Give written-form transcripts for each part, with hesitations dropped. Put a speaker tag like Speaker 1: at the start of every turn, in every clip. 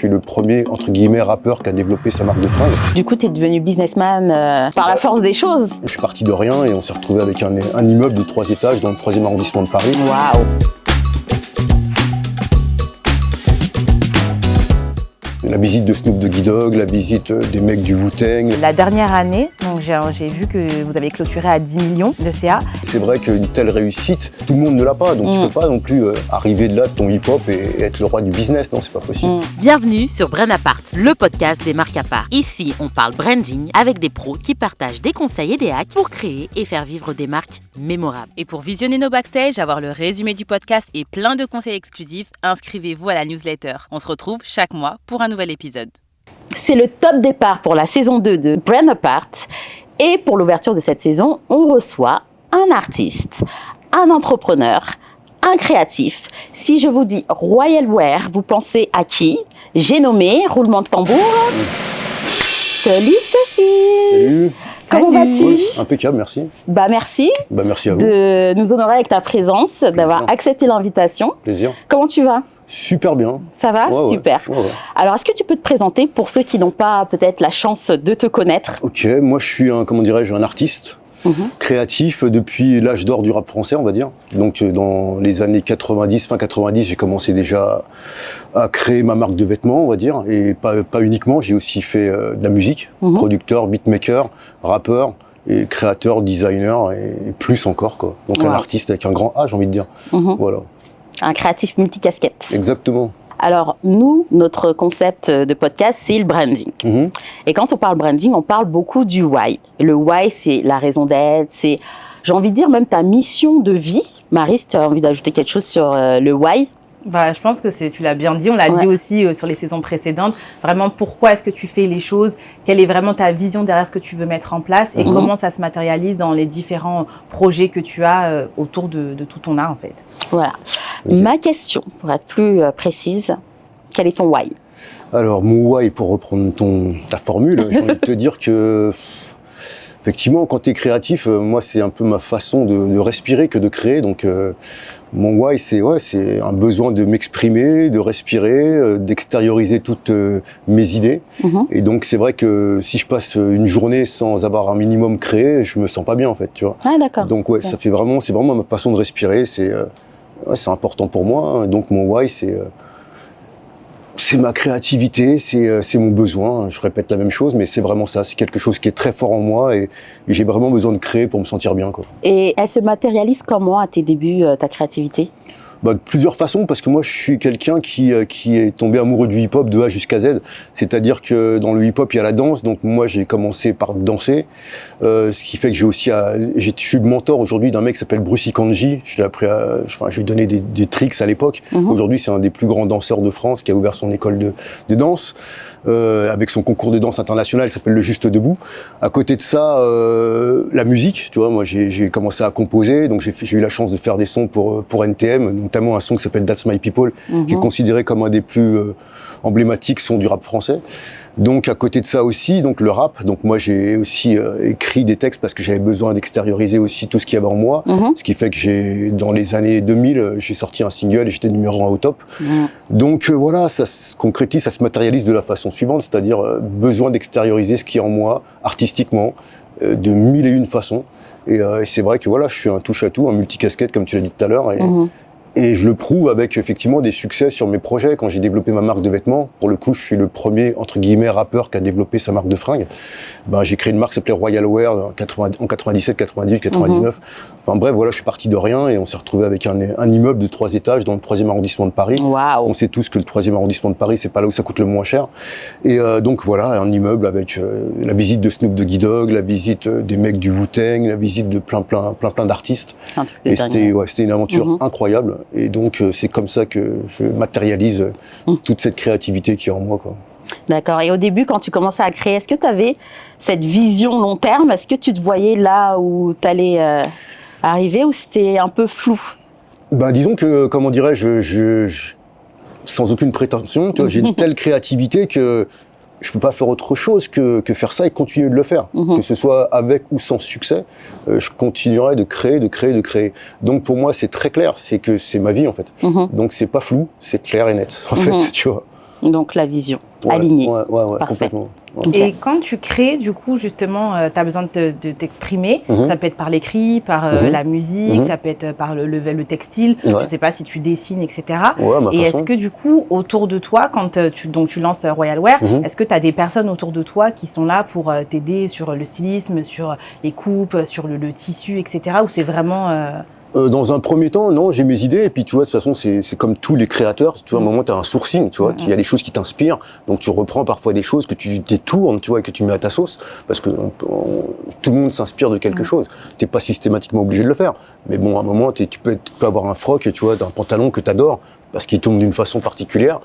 Speaker 1: suis le premier, entre guillemets, rappeur qui a développé sa marque de fringues.
Speaker 2: Du coup, tu es devenu businessman par la force des choses.
Speaker 1: Je suis parti de rien et on s'est retrouvé avec un immeuble de 3 étages dans le 3e arrondissement de Paris.
Speaker 2: Waouh!
Speaker 1: La visite de Snoop Doggy Dogg, la visite des mecs du Wu-Tang.
Speaker 2: La dernière année, donc j'ai vu que vous avez clôturé à 10 millions de CA.
Speaker 1: C'est vrai qu'une telle réussite, tout le monde ne l'a pas, donc tu peux pas non plus arriver de là de ton hip-hop et être le roi du business, non, c'est pas possible.
Speaker 3: Bienvenue sur Brain Apart, le podcast des marques à part. Ici, on parle branding avec des pros qui partagent des conseils et des hacks pour créer et faire vivre des marques mémorables. Et pour visionner nos backstage, avoir le résumé du podcast et plein de conseils exclusifs, inscrivez-vous à la newsletter. On se retrouve chaque mois pour un nouvel épisode.
Speaker 2: C'est le top départ pour la saison 2 de Brain Apart. Et pour l'ouverture de cette saison, on reçoit un artiste, un entrepreneur, un créatif. Si je vous dis Royal Wear, vous pensez à qui? J'ai nommé, roulement de tambour, Salut Sophie.
Speaker 1: Salut.
Speaker 2: Comment vas-tu?
Speaker 1: Ouais, impeccable, merci.
Speaker 2: Merci.
Speaker 1: Merci à vous.
Speaker 2: De nous honorer avec ta présence, d'avoir accepté l'invitation.
Speaker 1: Plaisir.
Speaker 2: Comment tu vas?
Speaker 1: Super bien.
Speaker 2: Ça va?
Speaker 1: Ouais,
Speaker 2: super.
Speaker 1: Ouais.
Speaker 2: Alors, est-ce que tu peux te présenter pour ceux qui n'ont pas peut-être la chance de te connaître?
Speaker 1: Ok, moi je suis un artiste. Créatif depuis l'âge d'or du rap français, on va dire. Donc dans les années 90, fin 90, j'ai commencé déjà à créer ma marque de vêtements, on va dire, et pas uniquement, j'ai aussi fait de la musique, producteur, beatmaker, rappeur, et créateur, designer, et plus encore, quoi. Donc un artiste avec un grand A, j'ai envie de dire. Voilà.
Speaker 2: Un créatif multicasquette.
Speaker 1: Exactement.
Speaker 2: Alors, nous, notre concept de podcast, c'est le branding. Et quand on parle branding, on parle beaucoup du why. Le why, c'est la raison d'être, c'est, j'ai envie de dire, même ta mission de vie. Marie, si tu as envie d'ajouter quelque chose sur le why?
Speaker 4: Bah, je pense que tu l'as bien dit, on l'a dit aussi sur les saisons précédentes. Vraiment, pourquoi est-ce que tu fais les choses? Quelle est vraiment ta vision derrière ce que tu veux mettre en place? Et comment ça se matérialise dans les différents projets que tu as autour de tout ton art, en fait.
Speaker 2: Voilà. Ma question, pour être plus précise, quel est ton why?
Speaker 1: Alors, mon why, pour reprendre ta formule, j'ai envie de te dire que... Effectivement, quand tu es créatif, moi, c'est un peu ma façon de respirer que de créer. Donc, mon why, c'est un besoin de m'exprimer, de respirer, d'extérioriser toutes mes idées. Et donc, c'est vrai que si je passe une journée sans avoir un minimum créé, je me sens pas bien, en fait, tu vois.
Speaker 2: Ah, d'accord.
Speaker 1: Donc, c'est vraiment ma façon de respirer. C'est important pour moi. Donc, mon why, c'est ma créativité, c'est mon besoin. Je répète la même chose, mais c'est vraiment ça. C'est quelque chose qui est très fort en moi et j'ai vraiment besoin de créer pour me sentir bien, quoi.
Speaker 2: Et elle se matérialise comment à tes débuts, ta créativité?
Speaker 1: De plusieurs façons, parce que moi je suis quelqu'un qui est tombé amoureux du hip-hop de A jusqu'à Z. C'est-à-dire que dans le hip-hop, il y a la danse, donc moi j'ai commencé par danser, ce qui fait que je suis le mentor aujourd'hui d'un mec qui s'appelle Brucey Kanji. Je lui ai donné des tricks à l'époque. Aujourd'hui, c'est un des plus grands danseurs de France qui a ouvert son école de danse, avec son concours de danse international, il s'appelle le Juste Debout. À côté de ça, la musique, tu vois, moi j'ai commencé à composer, donc j'ai eu la chance de faire des sons pour NTM, notamment un son qui s'appelle That's My People, qui est considéré comme un des plus emblématiques sons du rap français. Donc à côté de ça aussi, donc le rap, donc moi j'ai aussi écrit des textes parce que j'avais besoin d'extérioriser aussi tout ce qu'il y avait en moi, ce qui fait que dans les années 2000, j'ai sorti un single et j'étais numéro 1 au top. Donc voilà, ça se concrétise, ça se matérialise de la façon suivante, c'est-à-dire besoin d'extérioriser ce qui est en moi, artistiquement, de mille et une façons. Et c'est vrai que voilà, je suis un touche-à-tout, un multicasquette comme tu l'as dit tout à l'heure. Et je le prouve avec effectivement des succès sur mes projets. Quand j'ai développé ma marque de vêtements, pour le coup, je suis le premier, entre guillemets, rappeur qui a développé sa marque de fringues. J'ai créé une marque qui s'appelait Royal Wear en 97, 98, 99. Enfin bref, voilà, je suis parti de rien et on s'est retrouvé avec un immeuble de 3 étages dans le 3e arrondissement de Paris.
Speaker 2: Wow.
Speaker 1: On sait tous que le 3e arrondissement de Paris, c'est pas là où ça coûte le moins cher. Et donc voilà, un immeuble avec la visite de Snoop Doggy Dogg, la visite des mecs du Wu-Tang, la visite de plein d'artistes. Et c'était une aventure incroyable. Et donc, c'est comme ça que je matérialise toute cette créativité qui est en moi, quoi.
Speaker 2: D'accord. Et au début, quand tu commençais à créer, est-ce que tu avais cette vision long terme? Est-ce que tu te voyais là où tu allais arriver ou c'était un peu flou?
Speaker 1: Disons que, comment dirais-je, sans aucune prétention, tu vois, j'ai une telle créativité que je peux pas faire autre chose que faire ça et continuer de le faire. Que ce soit avec ou sans succès, je continuerai de créer. Donc pour moi, c'est très clair, c'est que c'est ma vie en fait. Donc c'est pas flou, c'est clair et net en fait, tu vois.
Speaker 2: Donc la vision, alignée.
Speaker 1: Ouais, complètement.
Speaker 2: Okay.
Speaker 4: Et quand tu crées, du coup, justement, tu as besoin de t'exprimer. Ça peut être par l'écrit, par la musique, ça peut être par le textile. Je ne sais pas si tu dessines, etc. Et est-ce que, du coup, autour de toi, quand tu lances Royal Wear, est-ce que tu as des personnes autour de toi qui sont là pour t'aider sur le stylisme, sur les coupes, sur le tissu, etc. Ou c'est vraiment...
Speaker 1: Dans un premier temps, non, j'ai mes idées, et puis tu vois, de toute façon, c'est comme tous les créateurs, tu vois, à un moment, tu as un sourcing, tu vois, il y a des choses qui t'inspirent, donc tu reprends parfois des choses que tu détournes, tu vois, et que tu mets à ta sauce, parce que tout le monde s'inspire de quelque chose. T'es pas systématiquement obligé de le faire, mais bon, à un moment, tu peux avoir un froc, tu vois, d'un pantalon que t'adores, parce qu'il tourne d'une façon particulière.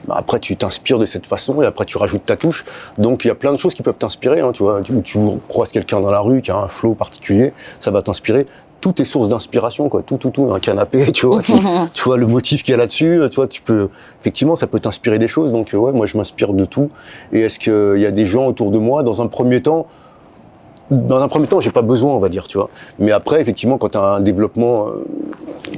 Speaker 1: Bah après, tu t'inspires de cette façon et après, tu rajoutes ta touche. Donc, il y a plein de choses qui peuvent t'inspirer, hein, tu vois. Tu croises quelqu'un dans la rue qui a un flow particulier, ça va t'inspirer. Tout est source d'inspiration, quoi. Tout, un canapé, tu vois. Tu vois le motif qu'il y a là-dessus, tu vois. Effectivement, ça peut t'inspirer des choses. Donc, ouais, moi, je m'inspire de tout. Et est-ce qu'il y a des gens autour de moi, dans un premier temps, j'ai pas besoin, on va dire, tu vois. Mais après, effectivement, quand tu as un développement,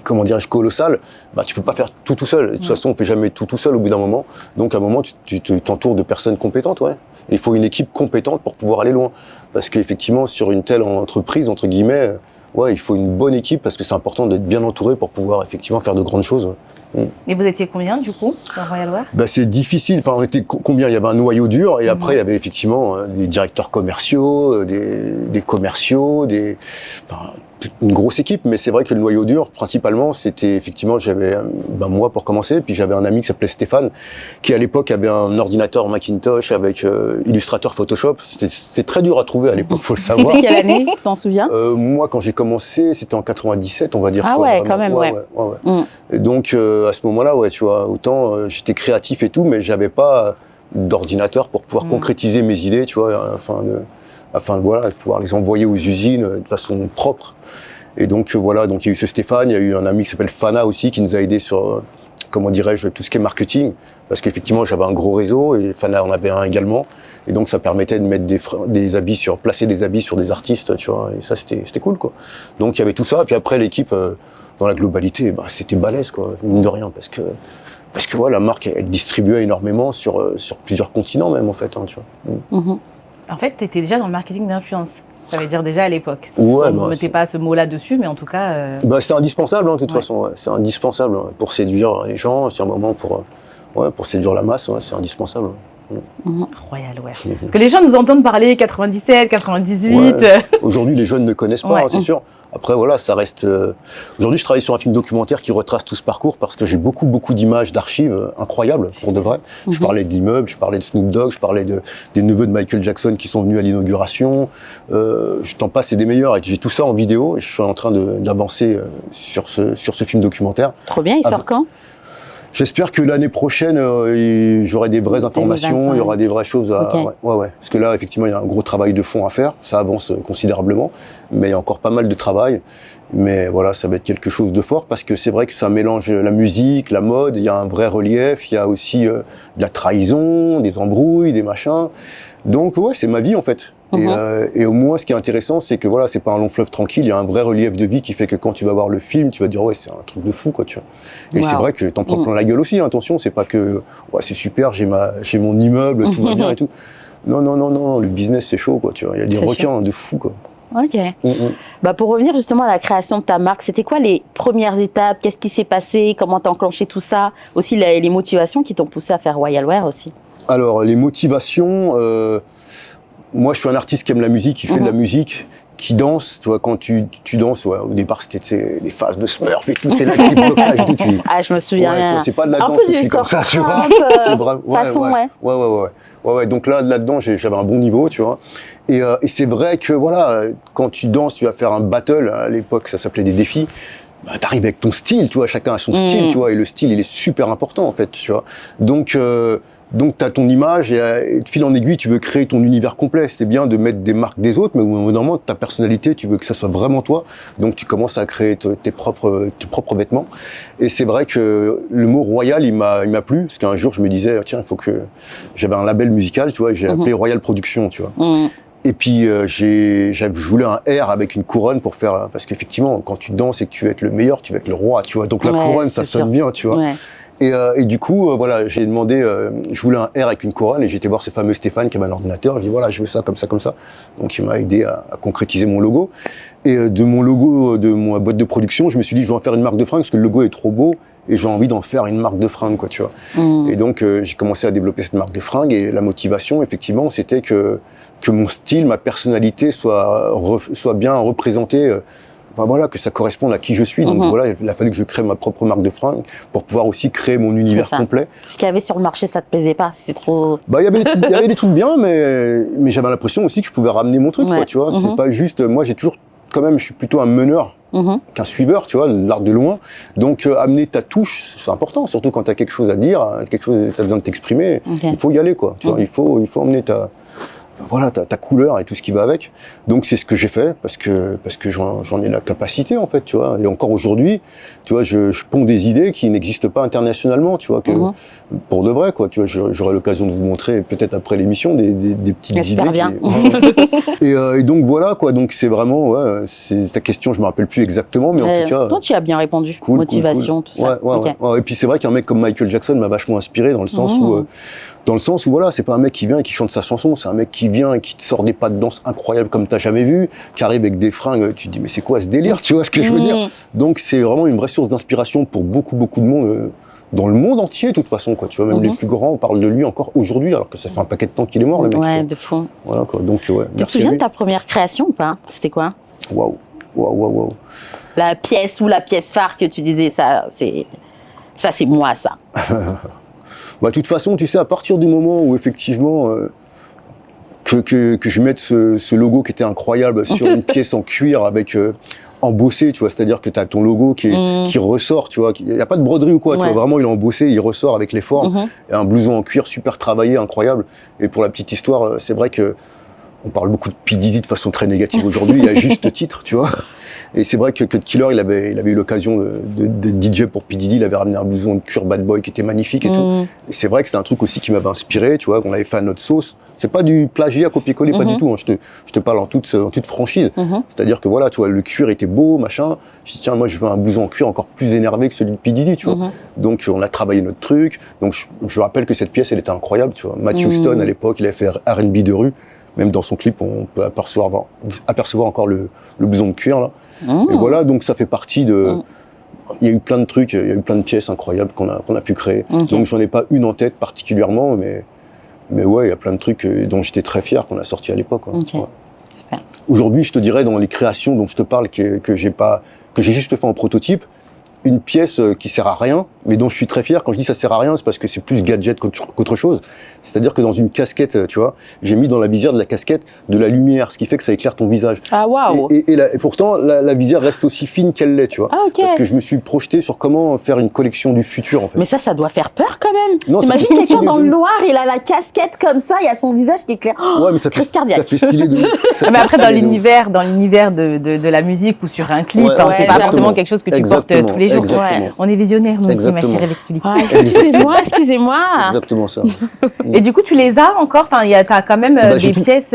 Speaker 1: comment dirais-je, colossal, bah, tu peux pas faire tout seul. De toute façon, on fait jamais tout seul au bout d'un moment. Donc, à un moment, tu t'entoures de personnes compétentes, ouais. Et il faut une équipe compétente pour pouvoir aller loin. Parce qu'effectivement, sur une telle entreprise, entre guillemets, ouais, il faut une bonne équipe parce que c'est important d'être bien entouré pour pouvoir effectivement faire de grandes choses.
Speaker 4: Et vous étiez combien, du coup, dans Royal Wear ?
Speaker 1: Bah, c'est difficile. Enfin, on était combien ? Il y avait un noyau dur et après, il y avait effectivement des directeurs commerciaux, des commerciaux, une grosse équipe. Mais c'est vrai que le noyau dur, principalement, c'était effectivement, j'avais moi pour commencer, puis j'avais un ami qui s'appelait Stéphane, qui à l'époque avait un ordinateur Macintosh avec Illustrator, Photoshop. C'était très dur à trouver à l'époque, faut le savoir.
Speaker 2: C'était quelle année ? Tu t'en souviens ?
Speaker 1: Moi, quand j'ai commencé, c'était en 97, on va dire.
Speaker 2: Ah
Speaker 1: toi,
Speaker 2: ouais,
Speaker 1: vraiment.
Speaker 2: quand même, ouais.
Speaker 1: Et donc, à ce moment-là, ouais, tu vois, autant j'étais créatif et tout, mais j'avais pas d'ordinateur pour pouvoir concrétiser mes idées, tu vois, afin de voilà, pouvoir les envoyer aux usines de façon propre. Et donc, voilà, donc il y a eu ce Stéphane, il y a eu un ami qui s'appelle Fana aussi, qui nous a aidés sur, comment dirais-je, tout ce qui est marketing, parce qu'effectivement, j'avais un gros réseau, et Fana en avait un également, et donc ça permettait de mettre placer des habits sur des artistes, tu vois, et ça, c'était cool, quoi. Donc, il y avait tout ça, et puis après, l'équipe, dans la globalité, bah, c'était balèze, quoi, mine de rien, parce que ouais, la marque, elle distribuait énormément sur plusieurs continents même, en fait, hein, tu vois.
Speaker 4: En fait, tu étais déjà dans le marketing d'influence. Ça veut dire déjà à l'époque.
Speaker 1: Ouais,
Speaker 4: on ne mettait pas ce mot-là dessus, mais en tout cas...
Speaker 1: c'est indispensable, hein, de toute façon. Ouais. C'est indispensable pour séduire les gens. C'est un moment pour séduire la masse. Ouais, c'est indispensable.
Speaker 4: Royal Wear. Parce que les gens nous entendent parler 97, 98.
Speaker 1: Ouais. Aujourd'hui, les jeunes ne connaissent pas,
Speaker 4: Ouais.
Speaker 1: hein, c'est sûr. Après, voilà, ça reste... Aujourd'hui, je travaille sur un film documentaire qui retrace tout ce parcours parce que j'ai beaucoup d'images, d'archives incroyables, pour de vrai. Je parlais d'immeubles, je parlais de Snoop Dogg, je parlais des neveux de Michael Jackson qui sont venus à l'inauguration. Je t'en passe, c'est des meilleurs. Et j'ai tout ça en vidéo et je suis en train d'avancer sur ce film documentaire.
Speaker 2: Trop bien, il sort quand ?
Speaker 1: J'espère que l'année prochaine, j'aurai des vraies informations,
Speaker 2: 2025.
Speaker 1: il y aura des vraies choses à...
Speaker 2: Okay.
Speaker 1: Ouais. Parce que là, effectivement, il y a un gros travail de fond à faire. Ça avance considérablement, mais il y a encore pas mal de travail. Mais voilà, ça va être quelque chose de fort parce que c'est vrai que ça mélange la musique, la mode, il y a un vrai relief, il y a aussi de la trahison, des embrouilles, des machins. Donc ouais, c'est ma vie en fait. Et au moins, ce qui est intéressant, c'est que voilà, c'est pas un long fleuve tranquille, il y a un vrai relief de vie qui fait que quand tu vas voir le film, tu vas dire ouais, c'est un truc de fou quoi, tu vois. Et c'est vrai que t'en prends plein la gueule aussi, attention, c'est pas que ouais, c'est super, j'ai mon immeuble, tout va bien et tout. Non, le business c'est chaud quoi, tu vois, il y a des requins de fou quoi.
Speaker 2: Ok. Bah pour revenir justement à la création de ta marque, c'était quoi les premières étapes ? Qu'est-ce qui s'est passé ? Comment t'as enclenché tout ça ? Aussi les motivations qui t'ont poussé à faire Royal Wear aussi.
Speaker 1: Alors les motivations, moi je suis un artiste qui aime la musique, qui fait de la musique, qui danse. Tu vois, quand tu danses, ouais, au départ c'était des phases de Smurf et tout, t'es là avec les blocages et tout.
Speaker 2: Ah, je me souviens.
Speaker 1: Ouais, tu vois, c'est pas de la
Speaker 2: un
Speaker 1: danse
Speaker 2: peu
Speaker 1: aussi
Speaker 2: du
Speaker 1: comme ça, tu vois. C'est vraiment, ouais. Donc là-dedans, j'avais un bon niveau, tu vois. Et c'est vrai que voilà, quand tu danses, tu vas faire un battle. À l'époque, ça s'appelait des défis. Bah, t'arrives avec ton style, tu vois. Chacun a son style, tu vois. Et le style, il est super important en fait, tu vois. Donc t'as ton image et de fil en aiguille, tu veux créer ton univers complet. C'est bien de mettre des marques des autres, mais au bout d'un moment, ta personnalité, tu veux que ça soit vraiment toi. Donc tu commences à créer tes propres vêtements. Et c'est vrai que le mot royal, il m'a plu, parce qu'un jour je me disais tiens, il faut que j'avais un label musical, tu vois, j'ai appelé Royal Production, tu vois. Et puis je voulais un R avec une couronne pour faire, parce qu'effectivement quand tu danses et que tu veux être le meilleur, tu veux être le roi, tu vois. Donc la couronne, ça sonne bien, tu vois. Ouais. Et du coup, voilà, j'ai demandé, je voulais un R avec une couronne, et j'ai été voir ce fameux Stéphane qui avait un ordinateur. Je dis voilà, je veux ça, comme ça, comme ça. Donc il m'a aidé à concrétiser mon logo. Et de mon logo, de ma boîte de production, je me suis dit je vais en faire une marque de fringues parce que le logo est trop beau et j'ai envie d'en faire une marque de fringues, quoi, tu vois. Et donc j'ai commencé à développer cette marque de fringues, et la motivation, effectivement, c'était que mon style, ma personnalité soit bien représentée. Enfin, voilà, que ça corresponde à qui je suis. Donc voilà, il a fallu que je crée ma propre marque de fringues pour pouvoir aussi créer mon univers complet.
Speaker 2: Ce qu'il y avait sur le marché, ça te plaisait pas? C'était trop...
Speaker 1: Bah, il y avait des trucs bien, mais j'avais l'impression aussi que je pouvais ramener mon truc, quoi, tu vois. C'est pas juste... Moi, j'ai toujours... Quand même, je suis plutôt un meneur qu'un suiveur, tu vois, l'art de loin. Donc, amener ta touche, c'est important, surtout quand tu as quelque chose à dire, quelque chose, tu as besoin de t'exprimer. Il faut y aller, quoi. Tu vois, il faut emmener ta couleur et tout ce qui va avec. Donc c'est ce que j'ai fait parce que j'en ai la capacité, en fait, tu vois. Et encore aujourd'hui, tu vois, je ponds des idées qui n'existent pas internationalement, tu vois, que pour de vrai, quoi. Tu vois, j'aurai l'occasion de vous montrer peut-être après l'émission des petites idées.
Speaker 2: Bien.
Speaker 1: Et donc voilà, quoi. Donc c'est vraiment, c'est ta question, je me rappelle plus exactement, mais en tout cas.
Speaker 2: Toi, tu as bien répondu.
Speaker 1: Cool,
Speaker 2: motivation, tout ça.
Speaker 1: Ouais. Et puis c'est vrai qu'un mec comme Michael Jackson m'a vachement inspiré dans le sens où voilà, c'est pas un mec qui vient et qui chante sa chanson, c'est un mec qui vient et qui te sort des pas de danse incroyables comme t'as jamais vu, qui arrive avec des fringues, tu te dis mais c'est quoi ce délire, tu vois ce que je veux dire. Donc c'est vraiment une vraie source d'inspiration pour beaucoup de monde, dans le monde entier de toute façon, quoi, tu vois, même les plus grands parlent de lui encore aujourd'hui, alors que ça fait un paquet de temps qu'il est mort, le mec.
Speaker 2: Ouais, de fond.
Speaker 1: Voilà, quoi. Donc
Speaker 2: tu te souviens de ta première création ou pas? C'était quoi?
Speaker 1: Waouh.
Speaker 2: La pièce ou la pièce phare que tu disais, ça c'est moi, ça.
Speaker 1: Bah, de toute façon, tu sais, à partir du moment où effectivement que je mette ce logo qui était incroyable sur une pièce en cuir avec embossé, tu vois, c'est-à-dire que tu as ton logo qui ressort, tu vois, il n'y a pas de broderie ou quoi, tu vois, vraiment il est embossé, il ressort avec les formes, et un blouson en cuir super travaillé, incroyable. Et pour la petite histoire, c'est vrai que on parle beaucoup de P. Diddy de façon très négative aujourd'hui, il y a juste titre, tu vois. Et c'est vrai que Cut Killer, il avait eu l'occasion de DJ pour P. Diddy, il avait ramené un blouson de cuir bad boy qui était magnifique et tout. Et c'est vrai que c'est un truc aussi qui m'avait inspiré, tu vois, qu'on avait fait à notre sauce. C'est pas du plagiat copier-coller, pas du tout, hein. Je te parle en toute franchise. C'est-à-dire que voilà, tu vois, le cuir était beau, machin. Je dis, tiens, moi, je veux un blouson en cuir encore plus énervé que celui de P. Diddy, tu vois. Donc, on a travaillé notre truc. Donc, je rappelle que cette pièce, elle était incroyable, tu vois. Matthew Stone, à l'époque, il avait fait R&B de rue. Même dans son clip, on peut apercevoir encore le blouson de cuir, là. Et voilà, donc ça fait partie de... Il y a eu plein de trucs, il y a eu plein de pièces incroyables qu'on a pu créer. Donc j'en ai pas une en tête particulièrement, mais ouais, il y a plein de trucs dont j'étais très fier qu'on a sortis à l'époque.
Speaker 2: Super.
Speaker 1: Aujourd'hui, je te dirais, dans les créations dont je te parle, que j'ai juste fait en prototype, une pièce qui sert à rien, mais dont je suis très fier. Quand je dis ça sert à rien, c'est parce que c'est plus gadget qu'autre chose. C'est-à-dire que dans une casquette, tu vois, j'ai mis dans la visière de la casquette de la lumière, ce qui fait que ça éclaire ton visage.
Speaker 2: Ah waouh.
Speaker 1: Et pourtant, la visière reste aussi fine qu'elle l'est, tu vois. Parce que je me suis projeté sur comment faire une collection du futur, en fait.
Speaker 2: Mais ça doit faire peur quand même.
Speaker 1: Non,
Speaker 2: t'imagines quelqu'un dans le noir, il a la casquette comme ça, il y a son visage qui éclaire.
Speaker 1: Ouais, mais ça fait stylé de...
Speaker 4: Mais après, dans l'univers de la musique ou sur un clip, c'est pas forcément quelque chose que tu portes tous les jours. On est visionnaires, nous aussi, ma chérie Lexuli.
Speaker 2: Excusez-moi.
Speaker 1: C'est exactement ça.
Speaker 4: Et du coup, tu les as encore? Enfin, t'as quand même des pièces...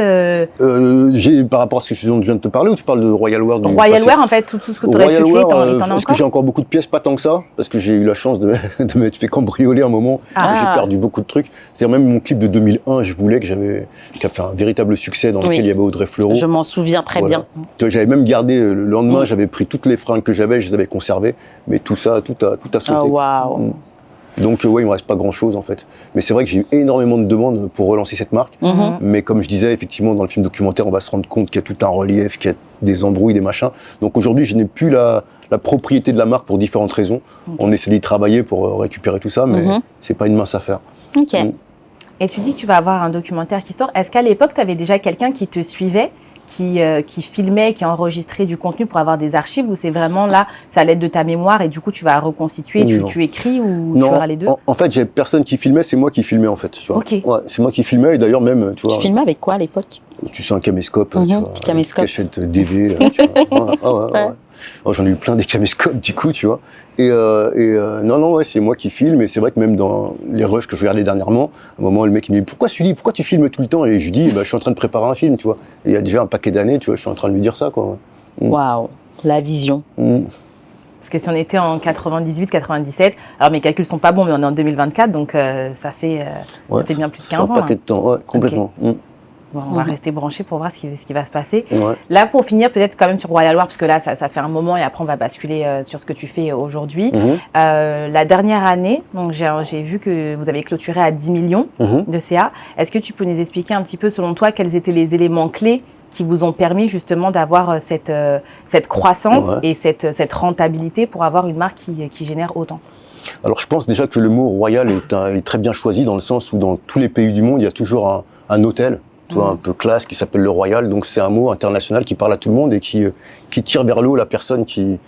Speaker 1: Par rapport à ce que je viens de te parler, ou tu parles de Royal Wear?
Speaker 4: Royal Wear, en fait, tout ce que tu aurais pu créer, t'en as encore?
Speaker 1: Est-ce que j'ai encore beaucoup de pièces? Pas tant que ça, parce que j'ai eu la chance de m'être fait cambrioler un moment. J'ai perdu beaucoup de trucs. C'est-à-dire même mon clip de 2001, je voulais qui a fait un véritable succès dans lequel il y avait Audrey Fleurot.
Speaker 2: Je m'en souviens très bien.
Speaker 1: J'avais même gardé, le lendemain, j'avais pris toutes les fringues que j'avais, je les avais conservées, mais tout a sauté.
Speaker 2: Oh, waouh.
Speaker 1: Donc ouais, il me reste pas grand-chose en fait. Mais c'est vrai que j'ai eu énormément de demandes pour relancer cette marque. Mais comme je disais, effectivement, dans le film documentaire, on va se rendre compte qu'il y a tout un relief, qu'il y a des embrouilles, des machins. Donc aujourd'hui, je n'ai plus la propriété de la marque pour différentes raisons. On essaie d'y travailler pour récupérer tout ça, mais c'est pas une mince affaire.
Speaker 4: Et tu dis que tu vas avoir un documentaire qui sort. Est-ce qu'à l'époque, tu avais déjà quelqu'un qui te suivait, qui filmait, qui enregistrait du contenu pour avoir des archives, ou c'est vraiment là, c'est à l'aide de ta mémoire et du coup tu vas reconstituer, tu écris, ou tu auras les deux?
Speaker 1: En fait, j'avais personne qui filmait, c'est moi qui filmais en fait. Tu vois. Ouais, c'est moi qui filmais, et d'ailleurs même, tu vois.
Speaker 2: Tu filmais avec quoi à l'époque?
Speaker 1: Tu sais, un caméscope, tu vois,
Speaker 2: petit caméscope.
Speaker 1: cachette DV, tu vois. Ouais. J'en ai eu plein des caméscopes du coup, tu vois. Non, c'est moi qui filme, et c'est vrai que même dans les rushs que je regardais dernièrement, à un moment, le mec il me dit pourquoi tu filmes tout le temps? Et je lui dis, je suis en train de préparer un film, tu vois. Et il y a déjà un paquet d'années, tu vois, je suis en train de lui dire ça, quoi.
Speaker 2: Waouh, la vision.
Speaker 4: Parce que si on était en 98, 97, alors mes calculs sont pas bons, mais on est en 2024, donc ça fait bien plus de 15 ans.
Speaker 1: Un paquet de temps, ouais, complètement.
Speaker 4: Okay. Bon, on va rester branchés pour voir ce qui va se passer.
Speaker 1: Ouais.
Speaker 4: Là, pour finir, peut-être quand même sur Royal Wear, parce que là, ça fait un moment et après, on va basculer sur ce que tu fais aujourd'hui. La dernière année, donc j'ai vu que vous avez clôturé à 10 millions de CA. Est-ce que tu peux nous expliquer un petit peu, selon toi, quels étaient les éléments clés qui vous ont permis justement d'avoir cette croissance et cette rentabilité pour avoir une marque qui génère autant?
Speaker 1: Alors, je pense déjà que le mot royal est très bien choisi dans le sens où dans tous les pays du monde, il y a toujours un hôtel, tu vois, un peu classe, qui s'appelle le Royal. Donc, c'est un mot international qui parle à tout le monde et qui tire vers le haut la personne qui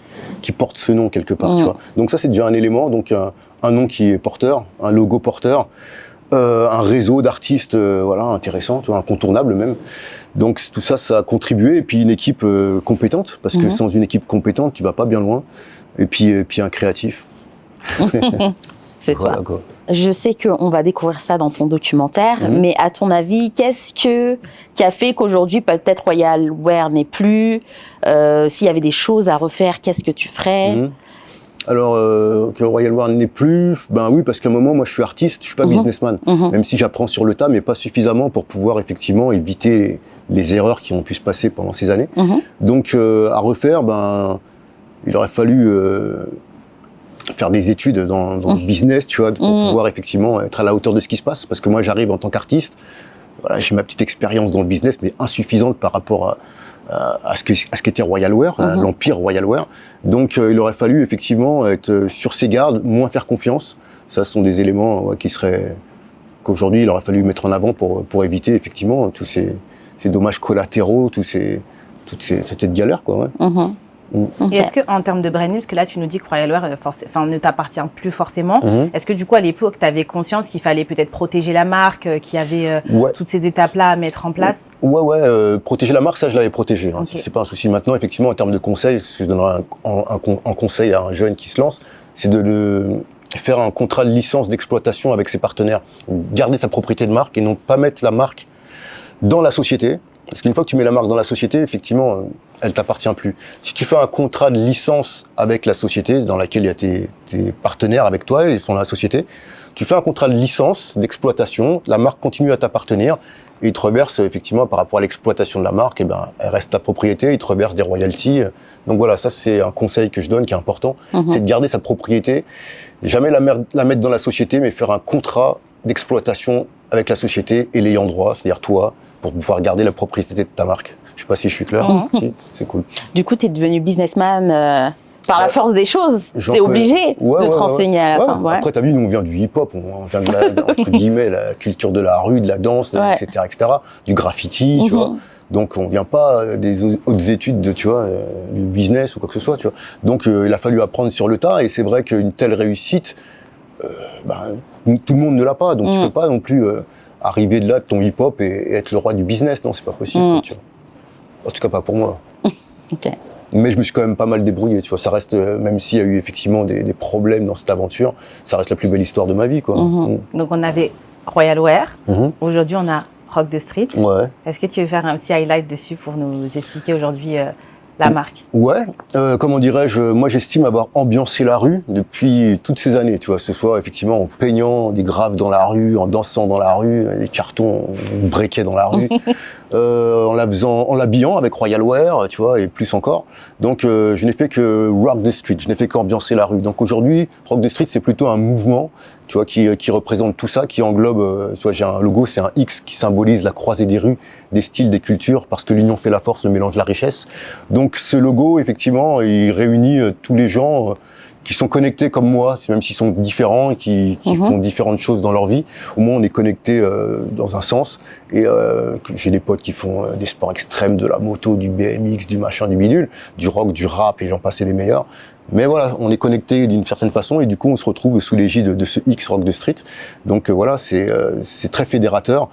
Speaker 1: porte ce nom quelque part, tu vois. Donc, ça, c'est déjà un élément. Donc, un nom qui est porteur, un logo porteur, un réseau d'artistes, intéressant, tu vois, incontournable même. Donc, tout ça, ça a contribué. Et puis, une équipe compétente, parce que sans une équipe compétente, tu vas pas bien loin. Et puis un créatif.
Speaker 2: C'est
Speaker 1: voilà,
Speaker 2: toi.
Speaker 1: quoi.
Speaker 2: Je sais qu'on va découvrir ça dans ton documentaire, mais à ton avis, qu'est-ce qui a fait qu'aujourd'hui, peut-être Royal Wear n'est plus? S'il y avait des choses à refaire, qu'est-ce que tu ferais?
Speaker 1: Alors, que Royal Wear n'est plus, ben oui, parce qu'à un moment, moi, je suis artiste, je suis pas businessman. Même si j'apprends sur le tas, mais pas suffisamment pour pouvoir effectivement éviter les erreurs qui ont pu se passer pendant ces années. Donc, à refaire, ben, il aurait fallu faire des études dans le business, tu vois, pour pouvoir effectivement être à la hauteur de ce qui se passe. Parce que moi, j'arrive en tant qu'artiste, voilà, j'ai ma petite expérience dans le business, mais insuffisante par rapport à ce qu'était Royal Wear, l'empire Royal Wear. Donc, il aurait fallu effectivement être sur ses gardes, moins faire confiance. Ça, ce sont des éléments qu'aujourd'hui, il aurait fallu mettre en avant pour éviter effectivement tous ces dommages collatéraux, toute cette galère, quoi. Ouais.
Speaker 4: Et est-ce qu'en termes de branding, parce que là tu nous dis que Royal Wear ne t'appartient plus forcément, est-ce que du coup à l'époque tu avais conscience qu'il fallait peut-être protéger la marque, qu'il y avait toutes ces étapes-là à mettre en place?
Speaker 1: Protéger la marque, ça je l'avais protégé, hein. C'est pas un souci. Maintenant, effectivement, en termes de conseils, ce que je donnerais un conseil à un jeune qui se lance, c'est de faire un contrat de licence d'exploitation avec ses partenaires, garder sa propriété de marque et non pas mettre la marque dans la société. Parce qu'une fois que tu mets la marque dans la société, effectivement, elle t'appartient plus. Si tu fais un contrat de licence avec la société dans laquelle il y a tes partenaires avec toi, ils sont dans la société, tu fais un contrat de licence, d'exploitation, la marque continue à t'appartenir et ils te reversent effectivement par rapport à l'exploitation de la marque, elle reste ta propriété, ils te reversent des royalties. Donc voilà, ça c'est un conseil que je donne qui est important, c'est de garder sa propriété, jamais la mettre dans la société, mais faire un contrat d'exploitation avec la société et l'ayant droit, c'est-à-dire toi, pour pouvoir garder la propriété de ta marque. Je sais pas si je suis clair. Si, c'est cool.
Speaker 2: Du coup, tu es devenu businessman par la force des choses. Tu es obligé de te renseigner à la fin. Ouais.
Speaker 1: Après, tu as vu, nous, on vient du hip-hop, on vient de entre guillemets, la culture de la rue, de la danse, etc., du graffiti, tu vois. Donc, on vient pas des autres études du business ou quoi que ce soit, tu vois. Donc, il a fallu apprendre sur le tas, et c'est vrai qu'une telle réussite, tout le monde ne l'a pas, donc tu peux pas non plus arriver de là de ton hip-hop et être le roi du business, non, c'est pas possible, tu vois. En tout cas, pas pour moi. Mais je me suis quand même pas mal débrouillé, tu vois. Ça reste, même s'il y a eu effectivement des problèmes dans cette aventure, ça reste la plus belle histoire de ma vie, quoi.
Speaker 4: Donc, on avait Royal Wear. Aujourd'hui, on a Rock the Street.
Speaker 1: Ouais.
Speaker 4: Est-ce que tu veux faire un petit highlight dessus pour nous expliquer aujourd'hui la marque?
Speaker 1: Ouais, comment dirais-je, moi j'estime avoir ambiancé la rue depuis toutes ces années, tu vois, ce soit effectivement en peignant des graves dans la rue, en dansant dans la rue, des cartons, on briquait dans la rue, en l'habillant avec Royal Wear, tu vois, et plus encore. Donc je n'ai fait que Rock the Street, je n'ai fait qu'ambiancer la rue. Donc aujourd'hui, Rock the Street, c'est plutôt un mouvement, tu vois, qui représente tout ça, qui englobe, tu vois, j'ai un logo, c'est un X qui symbolise la croisée des rues, des styles, des cultures, parce que l'union fait la force, le mélange la richesse. Donc ce logo, effectivement, il réunit tous les gens qui sont connectés comme moi, même s'ils sont différents et qui font différentes choses dans leur vie. Au moins, on est connectés dans un sens. Et j'ai des potes qui font des sports extrêmes, de la moto, du BMX, du machin, du bidule, du rock, du rap, et j'en passe les meilleurs. Mais voilà, on est connectés d'une certaine façon et du coup, on se retrouve sous l'égide de ce X Rock the Street. Donc voilà, c'est très fédérateur.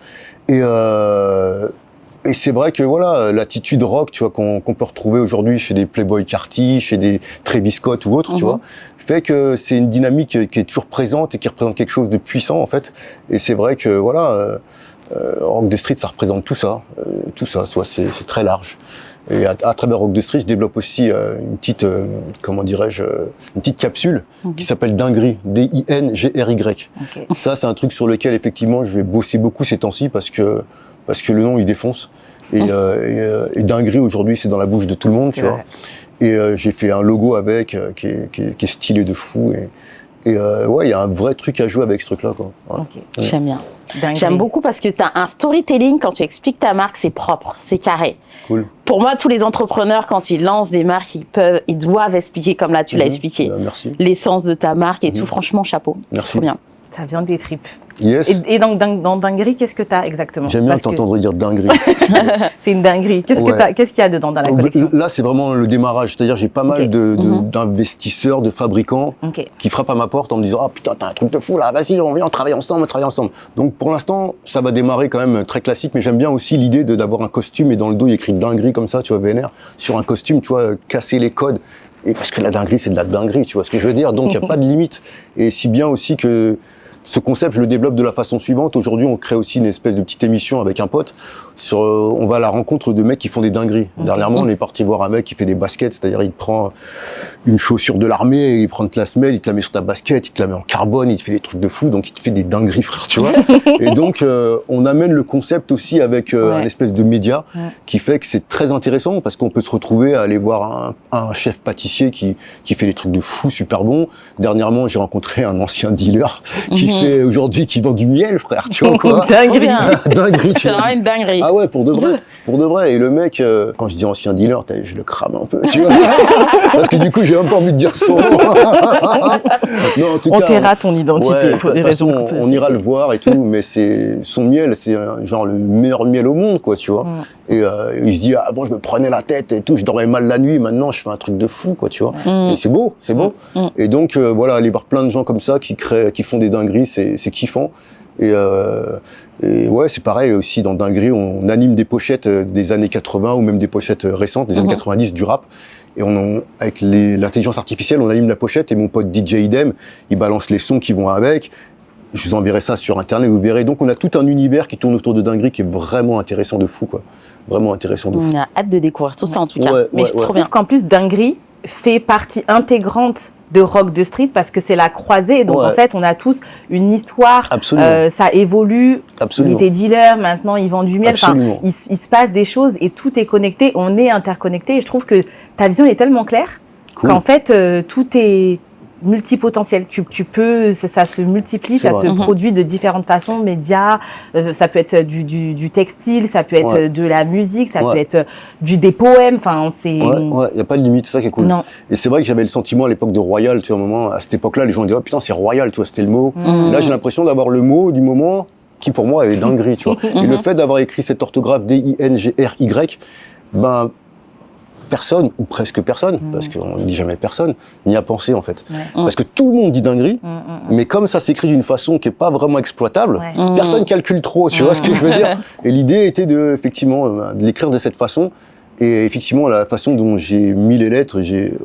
Speaker 1: Et c'est vrai que voilà, l'attitude rock, tu vois, qu'on peut retrouver aujourd'hui chez des Playboy Carty, chez des Travis Scott ou autres, tu vois, fait que c'est une dynamique qui est toujours présente et qui représente quelque chose de puissant en fait. Et c'est vrai que voilà, Rock the Street, ça représente tout ça, soit c'est très large. Et à travers Rock de Street, je développe aussi une petite, comment dirais-je, une petite capsule qui s'appelle Dingry, D-I-N-G-R-Y.
Speaker 2: Okay.
Speaker 1: Ça, c'est un truc sur lequel, effectivement, je vais bosser beaucoup ces temps-ci parce que le nom, il défonce. Et Dingry, aujourd'hui, c'est dans la bouche de tout le monde, tu vois. Et j'ai fait un logo avec, qui est stylé de fou. Et ouais, il y a un vrai truc à jouer avec ce truc-là, quoi. Ouais.
Speaker 2: Okay. J'aime bien.
Speaker 4: Dingue.
Speaker 2: J'aime beaucoup parce que tu as un storytelling quand tu expliques ta marque, c'est propre, c'est carré.
Speaker 1: Cool.
Speaker 2: Pour moi, tous les entrepreneurs, quand ils lancent des marques, ils doivent expliquer, comme là tu l'as expliqué,
Speaker 1: merci.
Speaker 2: L'essence de ta marque et tout. Franchement, chapeau.
Speaker 1: Merci.
Speaker 2: C'est trop bien.
Speaker 4: Ça vient des tripes.
Speaker 1: Yes.
Speaker 4: Et dans Dinguerie, qu'est-ce que tu as exactement?
Speaker 1: J'aime bien t'entendre dire dinguerie.
Speaker 4: C'est une dinguerie. Qu'est-ce qu'il y a dedans dans la collection?
Speaker 1: Là, c'est vraiment le démarrage. C'est-à-dire, j'ai pas mal d'investisseurs, de fabricants qui frappent à ma porte en me disant « Ah putain, t'as un truc de fou là, vas-y, on travaille ensemble, Donc pour l'instant, ça va démarrer quand même très classique, mais j'aime bien aussi l'idée d'avoir un costume et dans le dos, il y a écrit dinguerie comme ça, tu vois, vénère, sur un costume, tu vois, casser les codes. Et parce que la dinguerie, c'est de la dinguerie, tu vois ce que je veux dire. Donc il n'y a pas de limite. Et si bien aussi que ce concept, je le développe de la façon suivante. Aujourd'hui, on crée aussi une espèce de petite émission avec un pote. On va à la rencontre de mecs qui font des dingueries. Dernièrement, on est parti voir un mec qui fait des baskets, c'est-à-dire il prend une chaussure de l'armée, il prend de la semelle, il te la met sur ta basket, il te la met en carbone, il te fait des trucs de fou, donc il te fait des dingueries, frère, tu vois. Et donc, on amène le concept aussi avec un espèce de média qui fait que c'est très intéressant parce qu'on peut se retrouver à aller voir un chef pâtissier qui fait des trucs de fou, super bons. Dernièrement, j'ai rencontré un ancien dealer qui vend du miel, frère, tu vois quoi.
Speaker 2: Dinguerie.
Speaker 1: Dinguerie.
Speaker 2: C'est vraiment une dinguerie.
Speaker 1: Ah ouais, pour de vrai. Et le mec, quand je dis ancien dealer, je le crame un peu, tu vois. Parce que du coup, j'ai même pas envie de dire son nom. Non, en tout cas,
Speaker 4: on taira ton identité pour des raisons.
Speaker 1: On ira le voir et tout, mais son miel, c'est genre le meilleur miel au monde, quoi, tu vois. Et il se dit, avant, je me prenais la tête et tout, je dormais mal la nuit, maintenant, je fais un truc de fou, quoi, tu vois. Et c'est beau. Et donc, voilà, aller voir plein de gens comme ça qui font des dingueries, c'est kiffant. Et ouais, c'est pareil aussi dans Dinguerie, on anime des pochettes des années 80 ou même des pochettes récentes, des années 90 du rap. Et avec l'intelligence artificielle, on anime la pochette et mon pote DJ Idem, il balance les sons qui vont avec. Je vous enverrai ça sur internet, vous verrez. Donc on a tout un univers qui tourne autour de Dinguerie qui est vraiment intéressant de fou, quoi. Vraiment intéressant de fou.
Speaker 2: On a hâte de découvrir tout ça en tout cas.
Speaker 4: Mais je trouve qu'en plus, Dinguerie fait partie intégrante de Rock de Street parce que c'est la croisée. Donc en fait, on a tous une histoire. Ça évolue.
Speaker 1: Absolument.
Speaker 4: Il était dealer, maintenant il vend du miel. Enfin, il se passe des choses et tout est connecté. On est interconnecté. Et je trouve que ta vision est tellement claire qu'en fait, tout est multipotentiel. Tu peux, ça se multiplie, ça se produit de différentes façons, médias, ça peut être du textile, ça peut être de la musique, ça peut être des poèmes, enfin c'est...
Speaker 1: Ouais, il n'y a pas de limite, c'est ça qui est cool.
Speaker 4: Non.
Speaker 1: Et c'est vrai que j'avais le sentiment à l'époque de Royal, tu vois, à un moment, à cette époque-là, les gens disaient, oh putain, c'est Royal, tu vois, c'était le mot. Et là, j'ai l'impression d'avoir le mot du moment qui, pour moi, est dinguerie, tu vois. Et le fait d'avoir écrit cette orthographe D-I-N-G-R-Y, ben, personne, ou presque personne, parce qu'on ne dit jamais personne, n'y a pensé en fait. Parce que tout le monde dit dinguerie, mais comme ça s'écrit d'une façon qui n'est pas vraiment exploitable, personne calcule trop, tu vois ce que je veux dire. Et l'idée était effectivement, de l'écrire de cette façon. Et effectivement, la façon dont j'ai mis les lettres,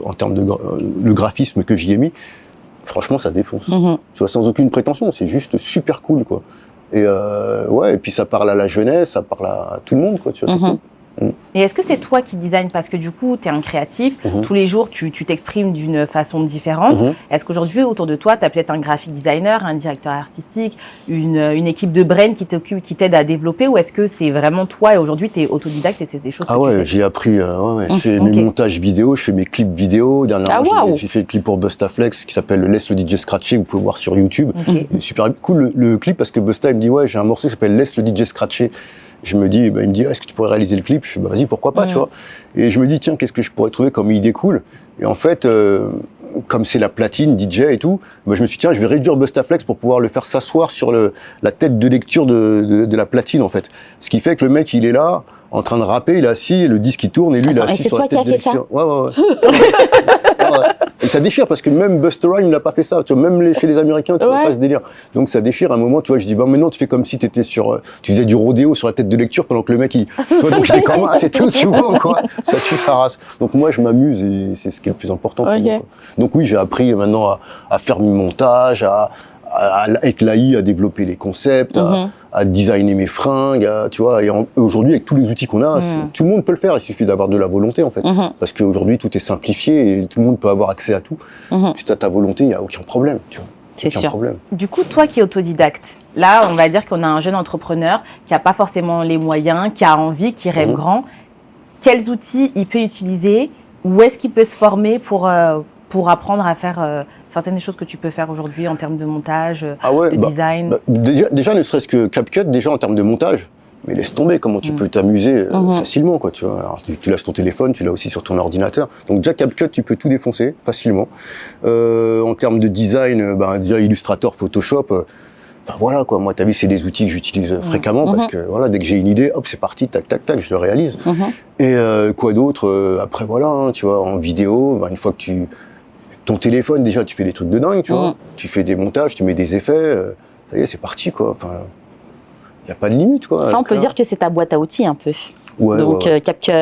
Speaker 1: en termes de le graphisme que j'y ai mis, franchement, ça défonce. Tu vois, sans aucune prétention, c'est juste super cool, quoi. Et ouais, et puis ça parle à la jeunesse, ça parle à tout le monde, quoi, tu vois, c'est cool.
Speaker 4: Et est-ce que c'est toi qui design parce que du coup, tu es un créatif, tous les jours, tu t'exprimes d'une façon différente. Est-ce qu'aujourd'hui, autour de toi, tu as peut-être un graphic designer, un directeur artistique, une équipe de brain qui t'aide à développer ou est-ce que c'est vraiment toi et aujourd'hui, tu es autodidacte et c'est des choses que tu fais?
Speaker 1: J'ai appris, je fais mes montages vidéo, je fais mes clips vidéo. Dernièrement, j'ai fait le clip pour Bustaflex qui s'appelle Laisse le DJ scratcher, vous pouvez voir sur YouTube. Super cool le clip parce que Busta, il me dit, ouais, j'ai un morceau qui s'appelle Laisse le DJ scratcher. Je me dis, il me dit, est-ce que tu pourrais réaliser le clip? Je fais, vas-y, pourquoi pas, tu vois. Et je me dis, tiens, qu'est-ce que je pourrais trouver comme idée cool? Et en fait, comme c'est la platine, DJ et tout, je me suis dit, tiens, je vais réduire Bustaflex pour pouvoir le faire s'asseoir sur la tête de lecture de la platine, en fait. Ce qui fait que le mec, il est là, en train de rapper, il est assis, le disque, il tourne, et lui, il est assis sur la tête de lecture. Ouais. Et ça déchire parce que même Busta Rhymes il n'a pas fait ça, tu vois, même chez les Américains tu vois pas ce délire. Donc ça déchire à un moment, tu vois, je dis maintenant tu fais comme si tu faisais du rodéo sur la tête de lecture pendant que le mec tu vois, donc je décommence et tout, tu vois quoi. Ça tue sa race. Donc moi je m'amuse et c'est ce qui est le plus important pour moi, quoi. Donc oui, j'ai appris maintenant à faire mes montages, avec l'AI, à développer les concepts, à designer mes fringues, tu vois. Et aujourd'hui, avec tous les outils qu'on a, tout le monde peut le faire. Il suffit d'avoir de la volonté, en fait. Parce qu'aujourd'hui, tout est simplifié et tout le monde peut avoir accès à tout. Si tu as ta volonté, il n'y a aucun problème, tu vois.
Speaker 2: C'est sûr.
Speaker 1: Problème.
Speaker 4: Du coup, toi qui es autodidacte, là, on va dire qu'on a un jeune entrepreneur qui n'a pas forcément les moyens, qui a envie, qui rêve grand. Quels outils il peut utiliser? Où est-ce qu'il peut se former pour apprendre à faire certaines des choses que tu peux faire aujourd'hui en termes de montage, de design?
Speaker 1: Déjà, ne serait-ce que CapCut, déjà en termes de montage, mais laisse tomber comment tu peux t'amuser facilement, quoi, tu vois. Alors, tu l'as sur ton téléphone, tu l'as aussi sur ton ordinateur. Donc déjà, CapCut, tu peux tout défoncer facilement. En termes de design, déjà Illustrator, Photoshop, voilà, quoi. Moi, t'as vu, c'est des outils que j'utilise fréquemment parce que voilà, dès que j'ai une idée, hop, c'est parti, tac, tac, tac, je le réalise. Et quoi d'autre après, voilà, hein, tu vois, en vidéo, une fois que ton téléphone, déjà, tu fais des trucs de dingue, tu vois. Tu fais des montages, tu mets des effets, ça y est, c'est parti, quoi. Enfin, il n'y a pas de limite, quoi.
Speaker 2: Ça, on peut dire que c'est ta boîte à outils, un peu.
Speaker 1: Ouais,
Speaker 2: donc, CapCut,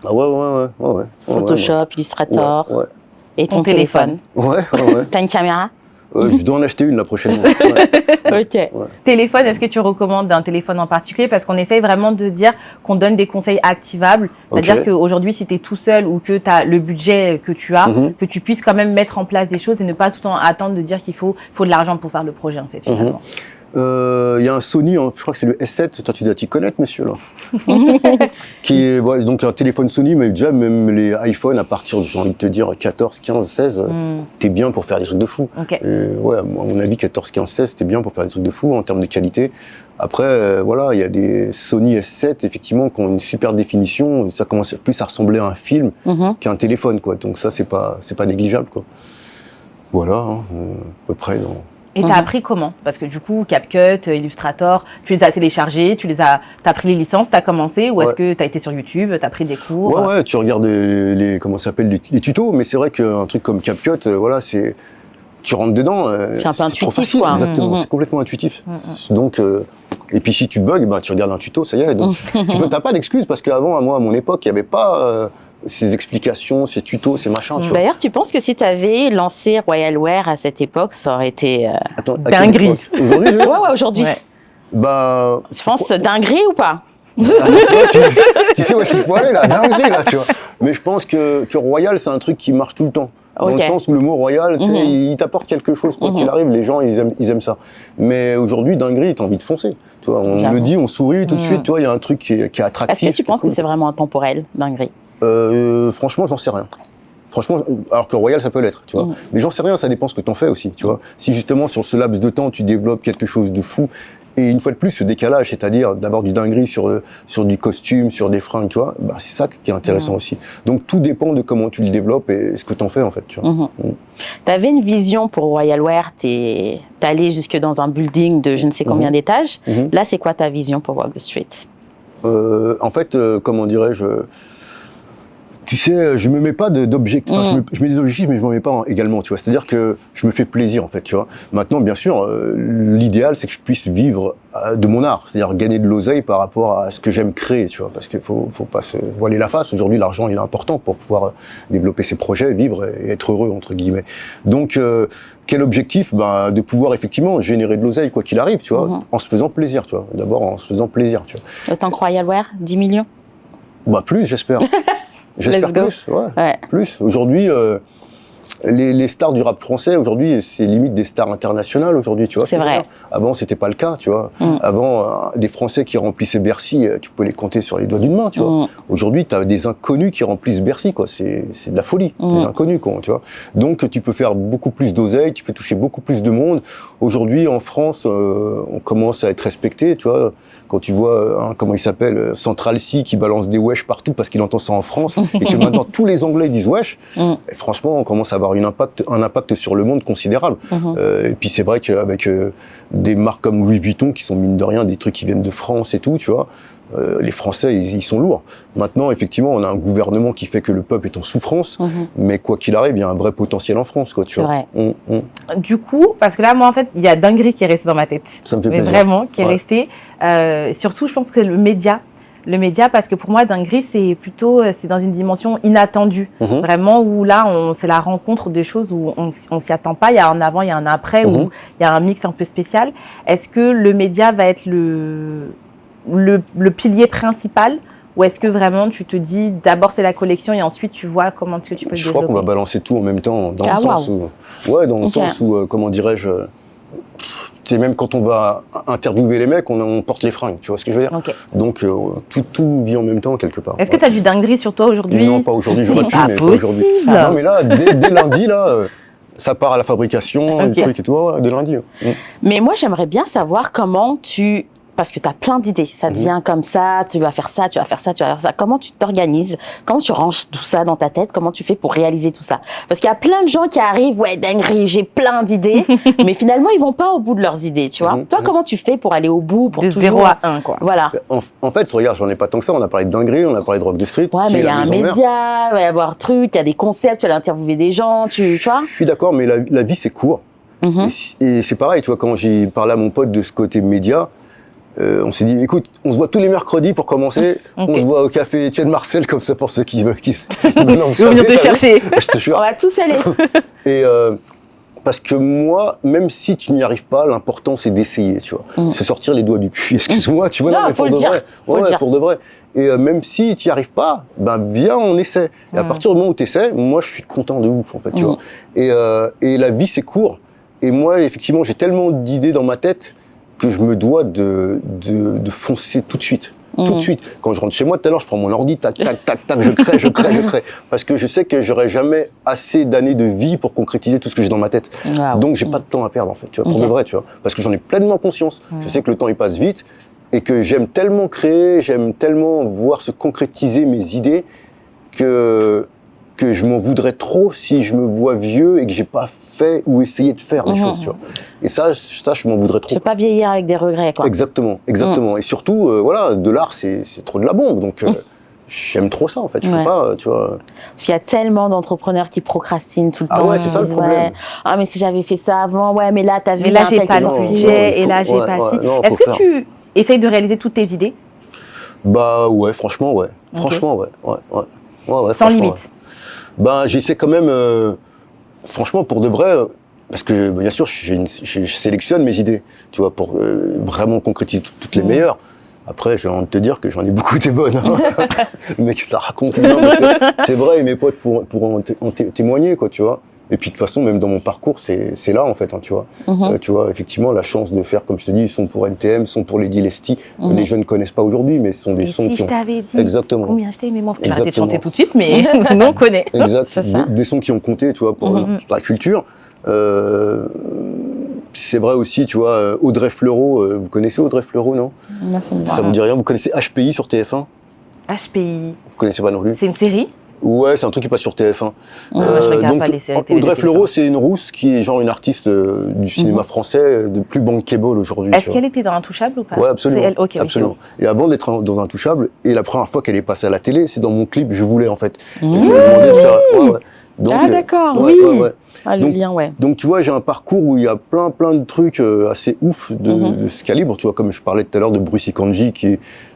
Speaker 1: ouais.
Speaker 2: Photoshop, Illustrator, et ton téléphone.
Speaker 1: Ouais.
Speaker 2: T'as une caméra?
Speaker 1: Je dois en acheter une la prochaine.
Speaker 2: Ok.
Speaker 4: Téléphone, est-ce que tu recommandes un téléphone en particulier? Parce qu'on essaye vraiment de dire qu'on donne des conseils activables. C'est-à-dire qu'aujourd'hui, si tu es tout seul ou que tu as le budget que tu as, que tu puisses quand même mettre en place des choses et ne pas tout le temps attendre de dire qu'il faut de l'argent pour faire le projet, en fait, finalement.
Speaker 1: Il y a un Sony, je crois que c'est le S7, toi tu dois t'y connaître, monsieur, là. Qui est donc un téléphone Sony, mais déjà même les iPhones à partir de, j'ai envie de te dire, 14, 15, 16, t'es bien pour faire des trucs de fou. À mon avis, 14, 15, 16, t'es bien pour faire des trucs de fou en termes de qualité. Après, il y a des Sony S7, effectivement, qui ont une super définition, ça commence plus à ressembler à un film qu'à un téléphone, quoi. Donc ça, c'est pas négligeable, quoi. Voilà, à peu près.
Speaker 4: Et t'as appris comment? Parce que du coup, CapCut, Illustrator, tu les as téléchargés, t'as pris les licences, t'as commencé, ou est-ce que t'as été sur YouTube, t'as pris des cours?
Speaker 1: Ouais, tu regardes comment ça s'appelle, les tutos, mais c'est vrai qu'un truc comme CapCut, tu rentres dedans.
Speaker 2: C'est un peu intuitif,
Speaker 1: facile,
Speaker 2: quoi.
Speaker 1: Exactement, c'est complètement intuitif. Donc, et puis si tu bugs, tu regardes un tuto, ça y est. Donc, t'as pas d'excuses, parce qu'avant, moi, à mon époque, il n'y avait pas ces explications, ces tutos, ces machins.
Speaker 2: D'ailleurs, tu penses que si tu avais lancé Royal Wear à cette époque, ça aurait été
Speaker 4: dinguerie?
Speaker 1: Aujourd'hui,
Speaker 2: ouais, aujourd'hui. Je pense dinguerie ou pas?
Speaker 1: Tu sais où est-ce qu'il faut aller, là, dinguerie, là, tu vois. Mais je pense que Royal, c'est un truc qui marche tout le temps. Dans le sens où le mot Royal, il t'apporte quelque chose, quoi qu'il arrive, les gens, ils aiment ça. Mais aujourd'hui, dinguerie, t'as envie de foncer. Tu vois, on le dit, on sourit tout de suite, tu vois, il y a un truc qui est attractif.
Speaker 2: Est-ce que tu penses que c'est vraiment intemporel, dinguerie?
Speaker 1: Franchement, j'en sais rien. Franchement, alors que Royal, ça peut l'être, tu vois. Mais j'en sais rien, ça dépend ce que t'en fais aussi, tu vois. Si justement, sur ce laps de temps, tu développes quelque chose de fou, et une fois de plus, ce décalage, c'est-à-dire d'avoir du dinguerie sur du costume, sur des fringues, tu vois, c'est ça qui est intéressant aussi. Donc, tout dépend de comment tu le développes et ce que t'en fais, en fait, tu vois.
Speaker 2: T'avais une vision pour Royal Wear, t'es allé jusque dans un building de je ne sais combien d'étages. Là, c'est quoi ta vision pour Walk the Street?
Speaker 1: En fait, comment dirais-je, tu sais, je me mets pas d'objectifs, je mets des objectifs, mais je m'en mets pas également, tu vois. C'est-à-dire que je me fais plaisir, en fait, tu vois. Maintenant, bien sûr, l'idéal, c'est que je puisse vivre de mon art, c'est-à-dire gagner de l'oseille par rapport à ce que j'aime créer, tu vois. Parce qu'il faut pas se voiler la face. Aujourd'hui, l'argent, il est important pour pouvoir développer ses projets, vivre et être heureux, entre guillemets. Donc, quel objectif? De pouvoir effectivement générer de l'oseille, quoi qu'il arrive, tu vois, en se faisant plaisir, tu vois. D'abord, en se faisant plaisir, tu vois.
Speaker 2: Autant que Royal Wear, 10 millions?
Speaker 1: Plus, j'espère. J'espère plus, plus. Aujourd'hui, les stars du rap français, aujourd'hui, c'est limite des stars internationales, aujourd'hui, tu vois.
Speaker 2: C'est vrai.
Speaker 1: Avant, c'était pas le cas, tu vois. Avant, des Français qui remplissaient Bercy, tu peux les compter sur les doigts d'une main, tu vois. Aujourd'hui, tu as des inconnus qui remplissent Bercy, quoi. C'est de la folie, des inconnus, quoi, tu vois. Donc, tu peux faire beaucoup plus d'oseille, tu peux toucher beaucoup plus de monde. Aujourd'hui, en France, on commence à être respecté, tu vois. Quand tu vois, comment il s'appelle, Central C qui balance des wesh partout parce qu'il entend ça en France, et que maintenant tous les Anglais disent wesh, et franchement, on commence à avoir un impact sur le monde considérable. Et puis c'est vrai qu'avec des marques comme Louis Vuitton, qui sont mine de rien des trucs qui viennent de France et tout, tu vois, les Français, ils sont lourds. Maintenant, effectivement, on a un gouvernement qui fait que le peuple est en souffrance, mais quoi qu'il arrive, il y a un vrai potentiel en France, quoi, tu vois.
Speaker 4: Du coup, parce que là, moi, en fait, il y a dinguerie qui est restée dans ma tête.
Speaker 1: Ça me fait plaisir.
Speaker 4: Vraiment, qui est restée. Surtout, je pense que le média le média, parce que pour moi, dinguerie, c'est plutôt, c'est dans une dimension inattendue. Vraiment, où là, c'est la rencontre de choses où on s'y attend pas. Il y a un avant, il y a un après, où il y a un mix un peu spécial. Est-ce que le média va être le pilier principal, ou est-ce que vraiment tu te dis d'abord c'est la collection et ensuite tu vois comment est-ce que tu peux le développer?
Speaker 1: Je crois qu'on va balancer tout en même temps, dans le sens où, sens où, comment dirais-je, tu sais, même quand on va interviewer les mecs, on porte les fringues, tu vois ce que je veux dire? Donc tout vit en même temps quelque part.
Speaker 4: Est-ce que tu as du dinguerie sur toi aujourd'hui?
Speaker 1: Non, pas aujourd'hui, j'aurais pu, mais pas aujourd'hui. Non, mais là, dès lundi, là, ça part à la fabrication, les trucs et tout, dès lundi.
Speaker 2: Mais moi, j'aimerais bien savoir comment parce que tu as plein d'idées, ça devient comme ça, tu vas faire ça, tu vas faire ça, tu vas faire ça. Comment tu t'organises? Comment tu ranges tout ça dans ta tête? Comment tu fais pour réaliser tout ça? Parce qu'il y a plein de gens qui arrivent, ouais, dinguerie, j'ai plein d'idées, mais finalement, ils vont pas au bout de leurs idées, tu vois. Toi, comment tu fais pour aller au bout, pour
Speaker 4: de
Speaker 2: toujours...
Speaker 4: 0 à 1, quoi.
Speaker 2: Voilà.
Speaker 1: En fait, regarde, j'en ai pas tant que ça, on a parlé de dinguerie, on a parlé de rock de street.
Speaker 2: Ouais, mais il y a un média, il va y avoir un truc, il y a des concepts, tu vas interviewer des gens, tu vois.
Speaker 1: Je suis d'accord, mais la vie, c'est court. Et c'est pareil, tu vois, quand j'ai parlé à mon pote de ce côté média, on s'est dit, écoute, on se voit tous les mercredis pour commencer. On se voit au café Étienne Marcel, comme ça pour ceux qui veulent.
Speaker 4: Ils viennent te chercher.
Speaker 1: Je te jure.
Speaker 2: On va tous aller.
Speaker 1: Et parce que moi, même si tu n'y arrives pas, l'important c'est d'essayer, tu vois. Se sortir les doigts du cul. Excuse-moi, tu vois.
Speaker 2: Non,
Speaker 1: mais
Speaker 2: faut
Speaker 1: pour
Speaker 2: le
Speaker 1: de
Speaker 2: dire.
Speaker 1: vrai. Ouais, pour de vrai. Et même si tu n'y arrives pas, ben viens, on essaie. Et à partir du moment où tu essaies, moi je suis content de ouf, en fait, tu vois. Et la vie c'est court. Et moi, effectivement, j'ai tellement d'idées dans ma tête que je me dois de foncer tout de suite. Tout de suite. Quand je rentre chez moi, tout à l'heure, je prends mon ordi, tac, tac, tac, tac, je crée. Parce que je sais que j'aurai jamais assez d'années de vie pour concrétiser tout ce que j'ai dans ma tête. Donc, j'ai pas de temps à perdre, en fait, tu vois, pour de vrai, tu vois. Parce que j'en ai pleinement conscience. Je sais que le temps, il passe vite et que j'aime tellement créer, j'aime tellement voir se concrétiser mes idées que je m'en voudrais trop si je me vois vieux et que j'ai pas fait ou essayé de faire des choses, tu vois. Et ça, je m'en voudrais trop.
Speaker 2: Tu peux pas vieillir avec des regrets, quoi.
Speaker 1: Exactement. Et surtout, voilà, de l'art, c'est trop de la bombe. Donc, j'aime trop ça, en fait. Je peux pas, tu vois.
Speaker 2: Parce qu'il y a tellement d'entrepreneurs qui procrastinent tout le temps.
Speaker 1: Ah ouais, c'est ça le problème.
Speaker 2: Ah, mais si j'avais fait ça avant, ouais, mais là, t'as vu,
Speaker 4: mais là, j'ai pas le budget, et là, j'ai pas si. Est-ce que tu essayes de réaliser toutes tes idées?
Speaker 1: Bah, ouais, franchement, ouais. Franchement, ouais.
Speaker 4: Sans limite.
Speaker 1: Ben, j'essaie quand même, franchement, pour de vrai, parce que bien sûr, je sélectionne mes idées, tu vois, pour vraiment concrétiser toutes les meilleures. Après, j'ai envie de te dire que j'en ai beaucoup des bonnes. Hein. Le mec se la raconte. Non, mais c'est vrai, et mes potes pourront en témoigner, quoi, tu vois. Et puis de toute façon, même dans mon parcours, c'est là en fait, hein, tu vois. Tu vois, effectivement, la chance de faire, comme je te dis, son pour NTM, son pour Lady Lesty. Les jeunes ne connaissent pas aujourd'hui, mais ce sont des sons qui
Speaker 4: je
Speaker 1: ont...
Speaker 4: t'avais dit
Speaker 1: Exactement.
Speaker 4: combien je t'aimais, mon frère. J'ai arrêté de chanter tout de suite, mais nous on connaît.
Speaker 1: Exact. Des sons qui ont compté, tu vois, pour la culture. C'est vrai aussi, tu vois, Audrey Fleurot. Vous connaissez Audrey Fleurot, non? Ça vous dit rien? Vous connaissez HPI sur TF1?
Speaker 4: HPI.
Speaker 1: Vous connaissez pas non plus?
Speaker 4: C'est une série?
Speaker 1: Ouais, c'est un truc qui passe sur TF1.
Speaker 4: Je regarde pas les séries télé.
Speaker 1: Audrey Fleurot, c'est une rousse qui est genre une artiste du cinéma français de plus bankable aujourd'hui.
Speaker 4: Est-ce qu'elle était dans Intouchable ou pas?
Speaker 1: Ouais, absolument.
Speaker 4: Elle. Okay,
Speaker 1: absolument. Et avant d'être dans Intouchable, et la première fois qu'elle est passée à la télé, c'est dans mon clip Je voulais en fait. Et je lui ai demandé de faire. Donc,
Speaker 2: d'accord,
Speaker 1: oui.
Speaker 2: Ah, le lien,
Speaker 1: Donc tu vois, j'ai un parcours où il y a plein de trucs assez ouf de ce calibre. Tu vois, comme je parlais tout à l'heure de Brucey Kanji,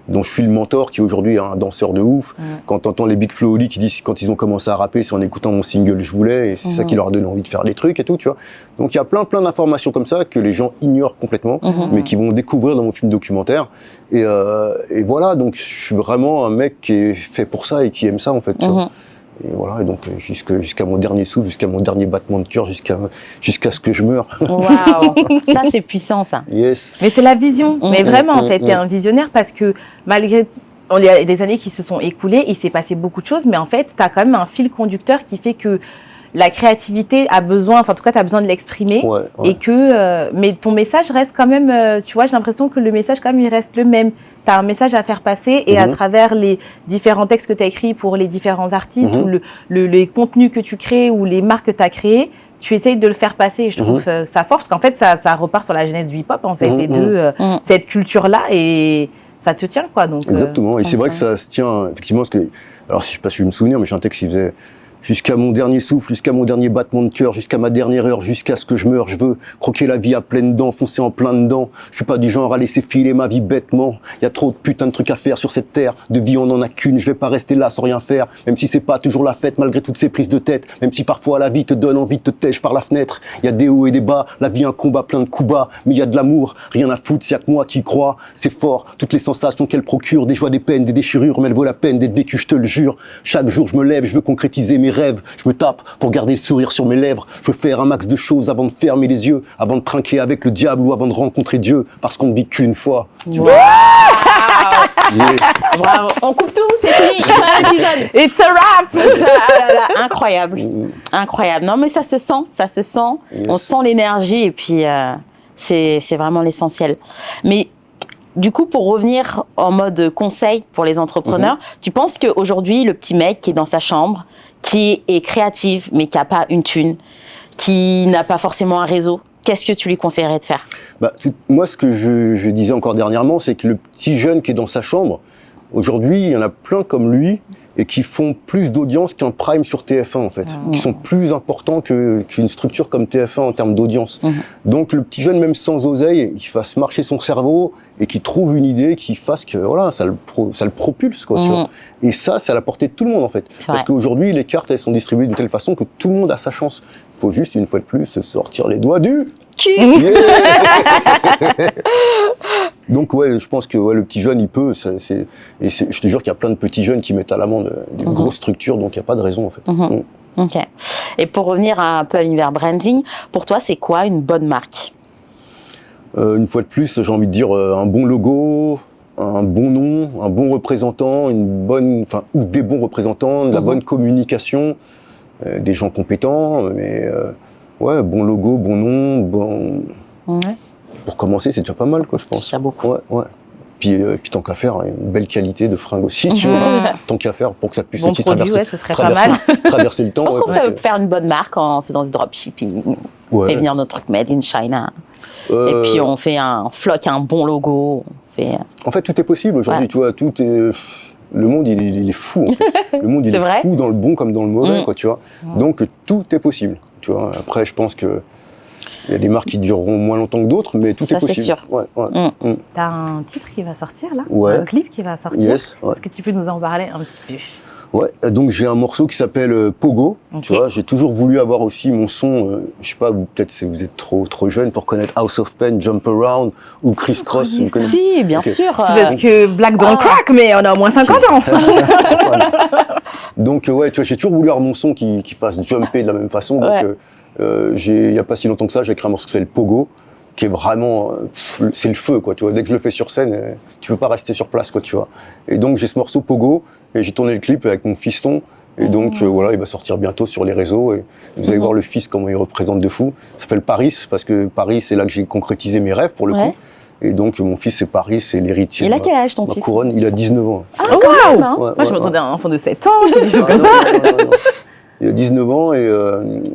Speaker 1: dont je suis le mentor, qui aujourd'hui est un danseur de ouf. Quand t'entends les Big Flo Oli qui disent quand ils ont commencé à rapper, c'est en écoutant mon single Je voulais, et c'est ça qui leur a donné envie de faire des trucs et tout, tu vois. Donc il y a plein d'informations comme ça que les gens ignorent complètement, mais qui vont découvrir dans mon film documentaire. Et voilà, donc je suis vraiment un mec qui est fait pour ça et qui aime ça en fait, tu vois. Et voilà, et donc jusqu'à mon dernier souffle, jusqu'à mon dernier battement de cœur, jusqu'à ce que je meure.
Speaker 2: Waouh, ça c'est puissant, ça.
Speaker 1: Yes.
Speaker 4: Mais c'est la vision. Mais vraiment, en fait, t'es un visionnaire parce que malgré il y a des années qui se sont écoulées, il s'est passé beaucoup de choses, mais en fait, t'as quand même un fil conducteur qui fait que la créativité a besoin, enfin en tout cas, t'as besoin de l'exprimer, et que mais ton message reste quand même, tu vois, j'ai l'impression que le message quand même il reste le même. Tu as un message à faire passer et à travers les différents textes que tu as écrits pour les différents artistes ou les contenus que tu crées ou les marques que tu as créées, tu essayes de le faire passer et je trouve ça fort parce qu'en fait, ça repart sur la genèse du hip-hop en fait et de cette culture-là et ça te tient quoi. Donc,
Speaker 1: exactement, et c'est vrai que ça se tient effectivement parce que, alors si je sais pas si je me souviens, mais j'ai un texte qui faisait Jusqu'à mon dernier souffle, jusqu'à mon dernier battement de cœur, jusqu'à ma dernière heure, jusqu'à ce que je meure, je veux croquer la vie à pleines dents, foncer en plein dedans. Je suis pas du genre à laisser filer ma vie bêtement. Il y a trop de putain de trucs à faire sur cette terre. De vie on en a qu'une, je vais pas rester là sans rien faire. Même si c'est pas toujours la fête, malgré toutes ces prises de tête. Même si parfois la vie te donne envie de te tèche par la fenêtre. Il y a des hauts et des bas, la vie un combat plein de coups bas. Mais il y a de l'amour, rien à foutre, s'il y a que moi qui y crois. C'est fort, toutes les sensations qu'elle procure, des joies, des peines, des déchirures, mais elle vaut la peine d'être vécue, je te le jure. Chaque jour je me lève, je veux concrétiser mes rêves. Je me tape pour garder le sourire sur mes lèvres. Je veux faire un max de choses avant de fermer les yeux, avant de trinquer avec le diable ou avant de rencontrer Dieu, parce qu'on ne vit qu'une fois.
Speaker 2: Wow.
Speaker 1: Yeah.
Speaker 2: Bravo. On coupe tout, c'est fini. L'épisode.
Speaker 4: It's a wrap.
Speaker 2: Ça, ah là là, incroyable. Incroyable. Non, mais ça se sent, ça se sent.
Speaker 1: Yes.
Speaker 2: On sent l'énergie et puis c'est vraiment l'essentiel. Mais du coup, pour revenir en mode conseil pour les entrepreneurs, tu penses qu'aujourd'hui, le petit mec qui est dans sa chambre, qui est créatif, mais qui n'a pas une thune, qui n'a pas forcément un réseau, qu'est-ce que tu lui conseillerais de faire?
Speaker 1: Moi, ce que je disais encore dernièrement, c'est que le petit jeune qui est dans sa chambre, aujourd'hui, il y en a plein comme lui, et qui font plus d'audience qu'un prime sur TF1, en fait. Qui sont plus importants qu'une structure comme TF1 en termes d'audience. Donc, le petit jeune, même sans oseille, il fasse marcher son cerveau et qu'il trouve une idée qui fasse que, voilà, ça le propulse, quoi, tu vois. Et ça, c'est à la portée de tout le monde, en fait. Parce qu'aujourd'hui, les cartes, elles sont distribuées de telle façon que tout le monde a sa chance. Il faut juste, une fois de plus, se sortir les doigts du... Yeah. Donc ouais, je pense que ouais, le petit jeune, il peut. Je te jure qu'il y a plein de petits jeunes qui mettent à l'amende des grosses structures, donc il n'y a pas de raison en fait.
Speaker 2: Ok. Et pour revenir un peu à l'univers branding, pour toi, c'est quoi une bonne marque?
Speaker 1: Une fois de plus, j'ai envie de dire un bon logo, un bon nom, un bon représentant, ou des bons représentants, de la bonne communication, des gens compétents, mais ouais, bon logo, bon nom, bon.
Speaker 2: Ouais.
Speaker 1: Pour commencer, c'est déjà pas mal, quoi, je pense.
Speaker 2: C'est beaucoup.
Speaker 1: Ouais. Puis tant qu'à faire, une belle qualité de fringue aussi, tu vois. Tant qu'à faire, pour que ça puisse
Speaker 4: Bon
Speaker 1: aussi
Speaker 4: produit, ce serait pas mal.
Speaker 1: traverser le temps.
Speaker 2: Je pense qu'on peut faire une bonne marque en faisant du dropshipping. On fait venir notre truc made in China. Et puis on fait un floc, un bon logo.
Speaker 1: En fait, tout est possible aujourd'hui, tu vois. Tout est... Le monde, il est fou, en fait. Le monde, il est fou dans le bon comme dans le mauvais, quoi, tu vois. Donc, tout est possible, tu vois. Après, je pense que il y a des marques qui dureront moins longtemps que d'autres, mais tout est possible.
Speaker 2: Ça, c'est sûr.
Speaker 4: T'as un titre qui va sortir, là?
Speaker 1: Ouais.
Speaker 4: Un clip qui va sortir?
Speaker 1: Yes. Ouais.
Speaker 4: Est-ce que tu peux nous en parler un petit peu?
Speaker 1: Ouais, donc j'ai un morceau qui s'appelle Pogo, tu vois, j'ai toujours voulu avoir aussi mon son, je sais pas, peut-être vous êtes trop jeune pour connaître House of Pain, Jump Around ou Criss Cross.
Speaker 2: Si, bien sûr.
Speaker 4: C'est parce que Black don't crack, mais on a au moins 50 ans.
Speaker 1: Voilà. Donc ouais, tu vois, j'ai toujours voulu avoir mon son qui fasse jumper de la même façon, donc il y a pas si longtemps que ça, j'ai écrit un morceau qui s'appelle Pogo, qui est vraiment, c'est le feu, quoi, tu vois. Dès que je le fais sur scène, tu peux pas rester sur place, quoi, tu vois. Et donc j'ai ce morceau Pogo, et j'ai tourné le clip avec mon fiston, et donc voilà, il va sortir bientôt sur les réseaux, et vous allez voir le fils, comment il représente de fou. Ça s'appelle Paris, parce que Paris, c'est là que j'ai concrétisé mes rêves, pour le coup. Et donc mon fils, c'est Paris, c'est l'héritier.
Speaker 2: Il a quel âge ton fils?
Speaker 1: Couronne, il a 19 ans.
Speaker 2: Ah, quand même, hein.
Speaker 4: Moi, je m'attendais à un enfant de 7 ans, quelque chose comme ça.
Speaker 1: Non. Il a 19 ans, et...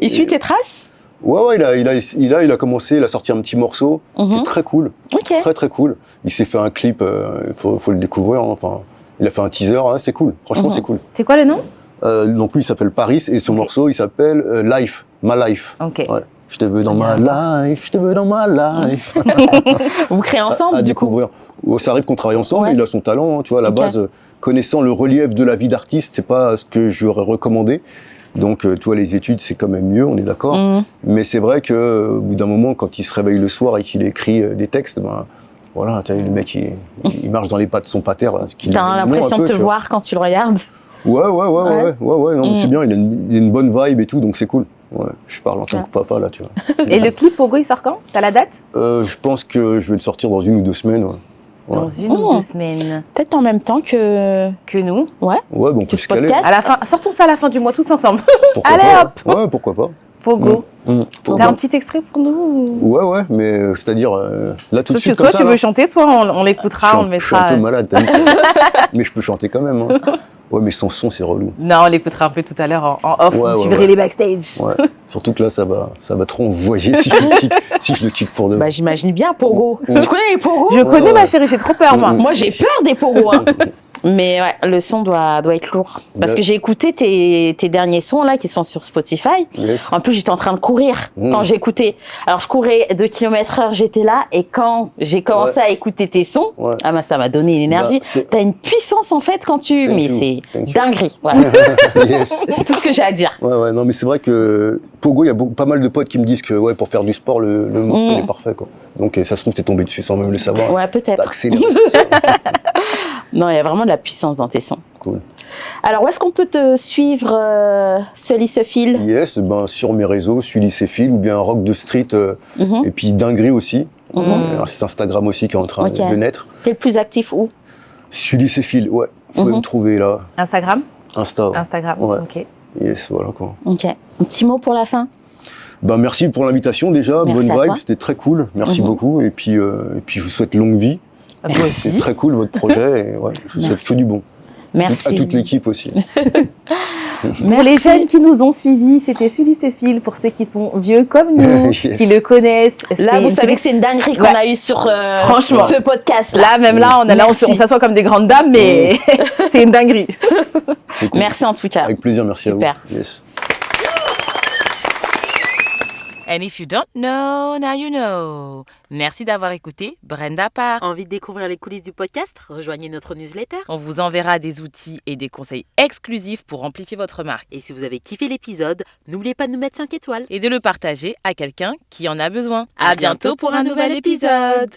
Speaker 2: il suit tes traces?
Speaker 1: Ouais, il a commencé, il a sorti un petit morceau qui est très cool, très très cool. Il s'est fait un clip, faut le découvrir, hein. Enfin, il a fait un teaser, hein, c'est cool, franchement c'est cool.
Speaker 4: C'est quoi le nom?
Speaker 1: Donc lui il s'appelle Paris et son morceau il s'appelle Life, My Life.
Speaker 4: Ok.
Speaker 1: Ouais. Je te veux dans ma life, je te veux dans ma life.
Speaker 2: Vous créez ensemble
Speaker 1: à
Speaker 2: du
Speaker 1: découvrir. Ça arrive qu'on travaille ensemble, il a son talent, hein, tu vois, à la base, connaissant le relief de la vie d'artiste, c'est pas ce que j'aurais recommandé. Donc, tu vois, les études, c'est quand même mieux, on est d'accord. Mais c'est vrai qu'au bout d'un moment, quand il se réveille le soir et qu'il écrit des textes, ben, voilà, t'as le mec, il marche dans les pas de son pater.
Speaker 2: T'as l'impression de te voir quand tu le regardes?
Speaker 1: Ouais, non, mais c'est bien, il a une bonne vibe et tout, donc c'est cool. Ouais, je parle en tant que papa, là, tu vois.
Speaker 4: Et le clip Pogo, il sort quand? T'as la date?
Speaker 1: Je pense que je vais le sortir dans 1 ou 2 semaines.
Speaker 4: Dans 1 ou 2 semaines.
Speaker 2: Peut-être en même temps que
Speaker 4: nous.
Speaker 1: Ouais, bon, on peut se caler.
Speaker 4: À la fin, sortons ça à la fin du mois, tous ensemble.
Speaker 1: Pourquoi
Speaker 4: Allez,
Speaker 1: pas,
Speaker 4: hop.
Speaker 1: Ouais, pourquoi pas.
Speaker 4: Pogo.
Speaker 1: Pogo.
Speaker 4: T'as un petit extrait pour nous?
Speaker 1: Ouais, mais c'est-à-dire, là, tout de suite,
Speaker 4: soit
Speaker 1: comme
Speaker 4: tu
Speaker 1: ça,
Speaker 4: veux chanter, soit on l'écoutera, on le mettra.
Speaker 1: Je suis un peu malade, mais je peux chanter quand même. Hein. Ouais, mais sans son, c'est relou.
Speaker 4: Non, on l'écoutera un peu tout à l'heure en off, vous suivrez les backstage.
Speaker 1: Ouais. Surtout que là, ça va trop envoyer si je le kick pour de.
Speaker 2: Bah, j'imagine bien Pogo. Tu connais les Pogos?
Speaker 4: Je connais ma chérie, j'ai trop peur, moi.
Speaker 2: Moi, j'ai peur des Pogos. Hein. Mais ouais, le son doit être lourd. Parce que j'ai écouté tes derniers sons là qui sont sur Spotify.
Speaker 1: Yes.
Speaker 2: En plus, j'étais en train de courir quand j'écoutais. Alors, je courais 2 km/h, j'étais là. Et quand j'ai commencé à écouter tes sons, ça m'a donné une énergie. T'as une puissance en fait quand tu... Mais c'est dinguerie. Voilà.
Speaker 1: Yes.
Speaker 2: C'est tout ce que j'ai à dire.
Speaker 1: Ouais, non, mais c'est vrai que Pogo, il y a pas mal de potes qui me disent que pour faire du sport, le morceau est parfait, quoi. Donc, ça se trouve, t'es tombé dessus sans même le savoir.
Speaker 2: Ouais, peut-être.
Speaker 1: T'as accéléré.
Speaker 2: Non, il y a vraiment de la puissance dans tes sons.
Speaker 1: Cool.
Speaker 2: Alors, où est-ce qu'on peut te suivre, ce Lycéphile?
Speaker 1: Yes, sur mes réseaux, suis Lycéphile ou bien Rock de Street, et puis Dinguerie aussi. C'est Instagram aussi qui est en train de naître.
Speaker 2: T'es le plus actif où?
Speaker 1: Suis Lycéphile, ouais. Vous pouvez me trouver là.
Speaker 4: Instagram,
Speaker 1: ouais.
Speaker 4: ok.
Speaker 1: Yes, voilà quoi.
Speaker 2: Ok. Un petit mot pour la fin?
Speaker 1: Merci pour l'invitation déjà,
Speaker 2: Merci
Speaker 1: bonne
Speaker 2: à
Speaker 1: vibe,
Speaker 2: toi.
Speaker 1: c'était très cool, merci beaucoup. Et puis je vous souhaite longue vie.
Speaker 2: Merci.
Speaker 1: C'est très cool votre projet et je vous souhaite tout du bon.
Speaker 2: Merci.
Speaker 1: À toute l'équipe aussi.
Speaker 4: Pour les jeunes qui nous ont suivis, c'était Sully Fil. Pour ceux qui sont vieux comme nous, qui le connaissent.
Speaker 2: Là, vous savez que c'est une dinguerie qu'on a eue sur
Speaker 4: franchement,
Speaker 2: ce podcast.
Speaker 4: Là, on s'assoit comme des grandes dames, mais c'est une dinguerie.
Speaker 1: C'est cool.
Speaker 2: Merci en tout cas.
Speaker 1: Avec plaisir, merci
Speaker 2: Super.
Speaker 1: à vous. Yes.
Speaker 3: And if you don't know, now you know. Merci d'avoir écouté Brenda Part. Envie de découvrir les coulisses du podcast? Rejoignez notre newsletter. On vous enverra des outils et des conseils exclusifs pour amplifier votre marque. Et si vous avez kiffé l'épisode, n'oubliez pas de nous mettre 5 étoiles et de le partager à quelqu'un qui en a besoin. À bientôt pour un nouvel épisode.